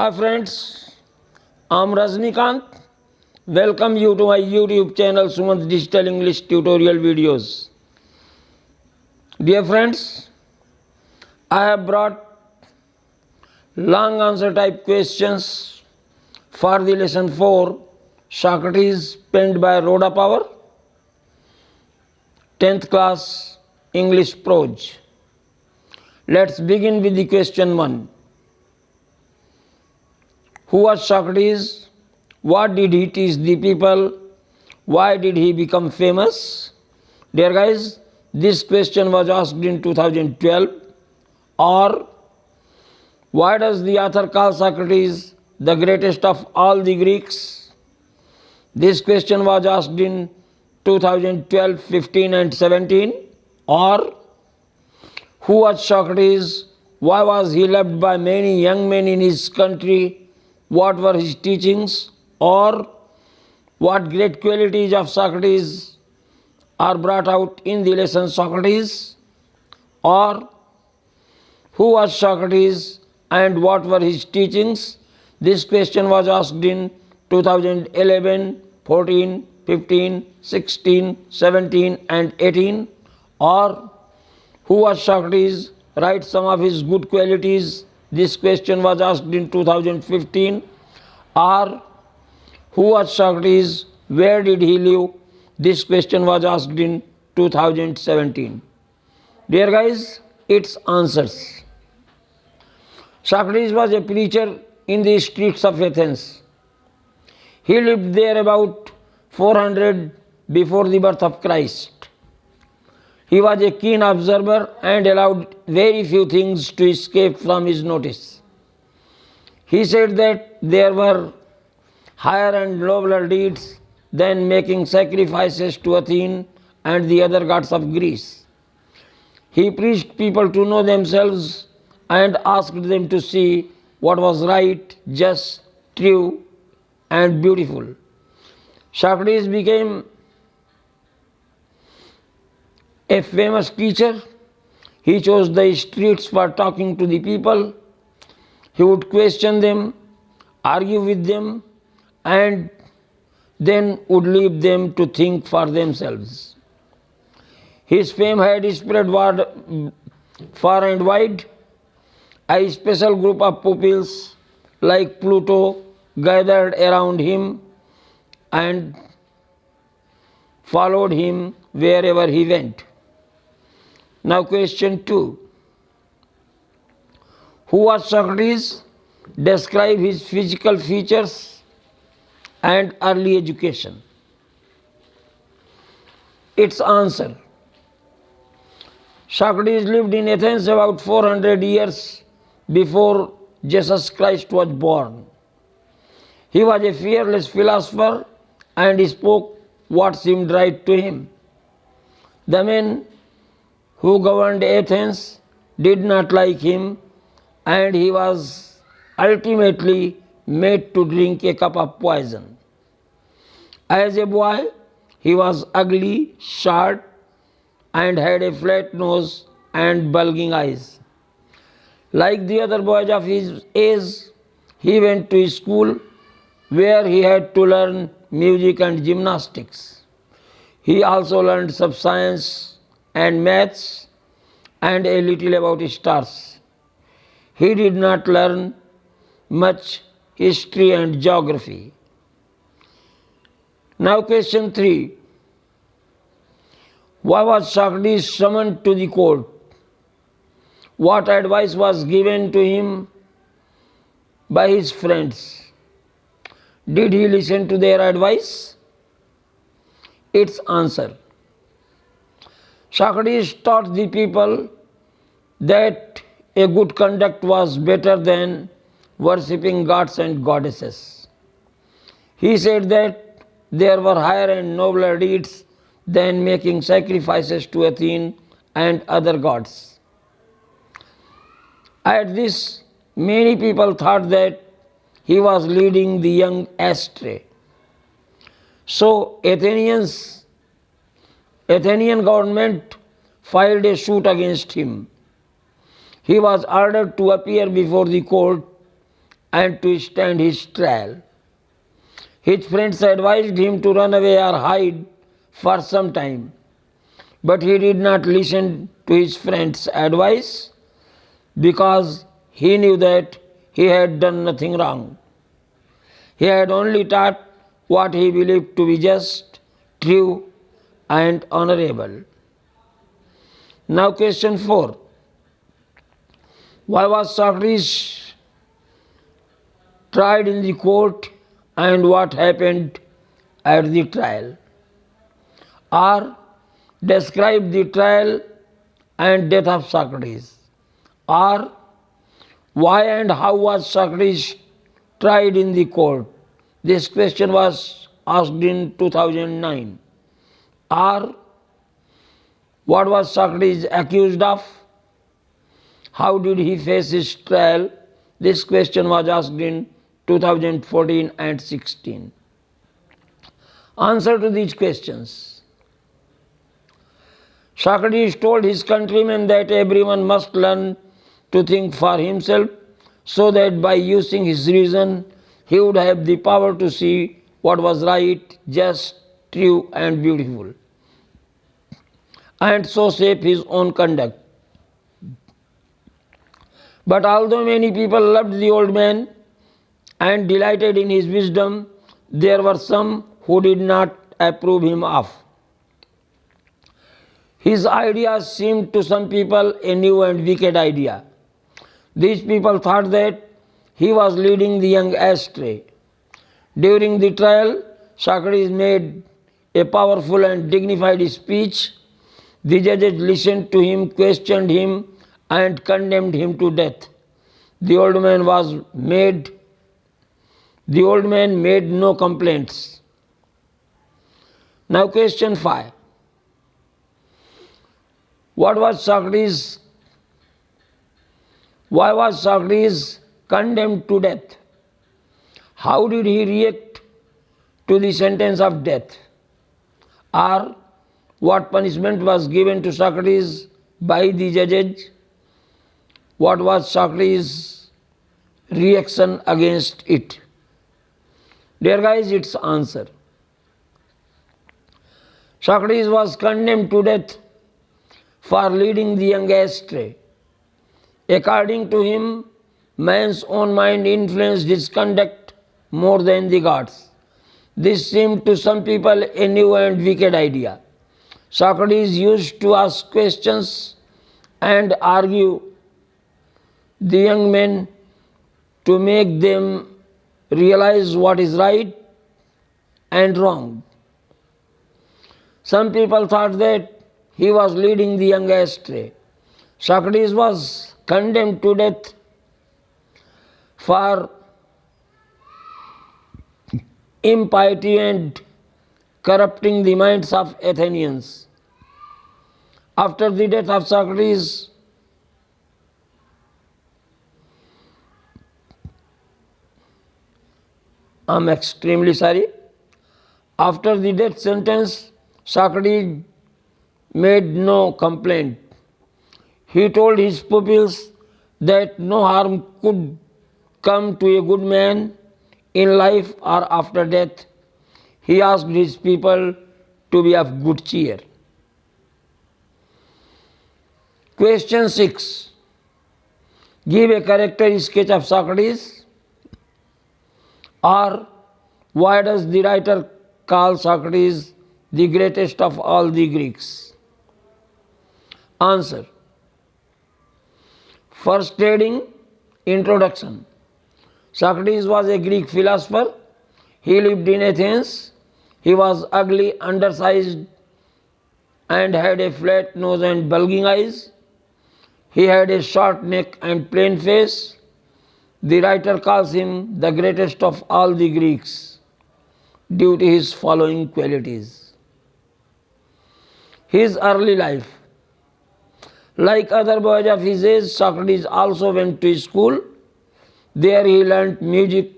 Hi friends, I'm Rajnikant. Welcome you to my YouTube channel Sumant Digital English Tutorial Videos. Dear friends, I have brought long answer type questions for the lesson 4 Socrates penned by Rhoda Power, 10th class English prose. Let's begin with the question 1. Who was Socrates? What did he teach the people? Why did he become famous? Dear guys, this question was asked in 2012. Or, why does the author call Socrates the greatest of all the Greeks? This question was asked in 2012, 15 and 17. Or, who was Socrates? Why was he loved by many young men in his country? What were his teachings? Or, what great qualities of Socrates are brought out in the lesson Socrates? Or, who was Socrates and what were his teachings? This question was asked in 2011, 14, 15, 16, 17 and 18. Or, who was Socrates? Write some of his good qualities. This question was asked in 2015. Or, who was Socrates? Where did he live? This question was asked in 2017. Dear guys, its answers. Socrates was a preacher in the streets of Athens. He lived there about 400 before the birth of Christ. He was a keen observer and allowed very few things to escape from his notice. He said that there were higher and nobler deeds than making sacrifices to Athene and the other gods of Greece. He preached people to know themselves and asked them to see what was right, just, true, and beautiful. Socrates became a famous teacher. He chose the streets for talking to the people. He would question them, argue with them, and then would leave them to think for themselves. His fame had spread far and wide. A special group of pupils like Pluto gathered around him and followed him wherever he went. Now question 2. Who was Socrates? Describe his physical features and early education. Its answer. Socrates lived in Athens about 400 years before Jesus Christ was born. He was a fearless philosopher and spoke what seemed right to him. The men who governed Athens did not like him, and he was ultimately made to drink a cup of poison. As a boy, he was ugly, short, and had a flat nose and bulging eyes. Like the other boys of his age, he went to school where he had to learn music and gymnastics. He also learned some science and maths and a little about stars. He did not learn much history and geography. Now question 3. Why was Socrates summoned to the court? What advice was given to him by his friends? Did he listen to their advice? Its answer. Socrates taught the people that a good conduct was better than worshipping gods and goddesses. He said that there were higher and nobler deeds than making sacrifices to Athene and other gods. At this, many people thought that he was leading the young astray. So Athenian government filed a suit against him. He was ordered to appear before the court and to stand his trial. His friends advised him to run away or hide for some time, but he did not listen to his friends' advice because he knew that he had done nothing wrong. He had only taught what he believed to be just, true, and honorable. Now, question 4. Why was Socrates tried in the court and what happened at the trial? Or describe the trial and death of Socrates. Or why and how was Socrates tried in the court? This question was asked in 2009. Or what was Socrates accused of? How did he face his trial? This question was asked in 2014 and 16. Answer to these questions. Socrates told his countrymen that everyone must learn to think for himself so that by using his reason he would have the power to see what was right, just, true, and beautiful, and so shape his own conduct. But although many people loved the old man and delighted in his wisdom, there were some who did not approve him of. His ideas seemed to some people a new and wicked idea. These people thought that he was leading the young astray. During the trial, Socrates made a powerful and dignified speech. The judges listened to him, questioned him, and condemned him to death. The old man made no complaints. Now, question 5. Why was Socrates condemned to death? How did he react to the sentence of death? Or what punishment was given to Socrates by the judges? What was Socrates' reaction against it? Dear guys, its answer. Socrates was condemned to death for leading the young astray. According to him, man's own mind influenced his conduct more than the gods. This seemed to some people a new and wicked idea. Socrates used to ask questions and argue the young men to make them realize what is right and wrong. Some people thought that he was leading the young astray. Socrates was condemned to death for impiety and corrupting the minds of Athenians. After the death of Socrates, I'm extremely sorry. After the death sentence, Socrates made no complaint. He told his pupils that no harm could come to a good man in life or after death. He asked his people to be of good cheer. Question 6. Give a character sketch of Socrates. Or why does the writer call Socrates the greatest of all the Greeks? Answer. First heading, introduction. Socrates was a Greek philosopher. He lived in Athens. He was ugly, undersized, and had a flat nose and bulging eyes. He had a short neck and plain face. The writer calls him the greatest of all the Greeks due to his following qualities. His early life. Like other boys of his age, Socrates also went to school. There he learnt music,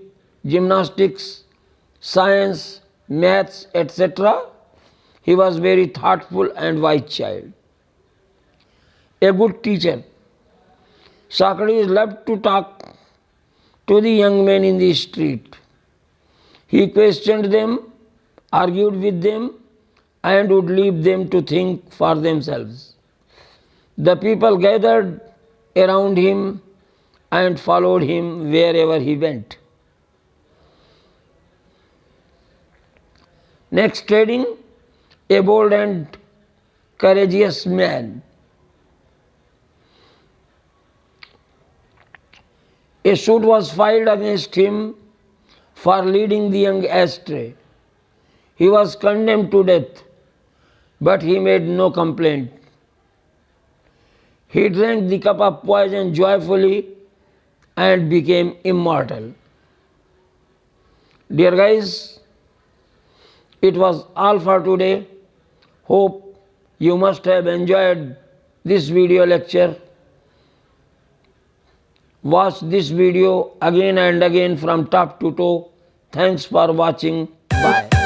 gymnastics, science, maths, etc. He was very thoughtful and wise child. A good teacher. Socrates loved to talk to the young men in the street. He questioned them, argued with them, and would leave them to think for themselves. The people gathered around him and followed him wherever he went. Next heading, a bold and courageous man. A suit was filed against him for leading the young astray. He was condemned to death, but he made no complaint. He drank the cup of poison joyfully and became immortal. Dear guys, it was all for today. Hope you must have enjoyed this video lecture. Watch this video again and again from top to toe. Thanks for watching. Bye.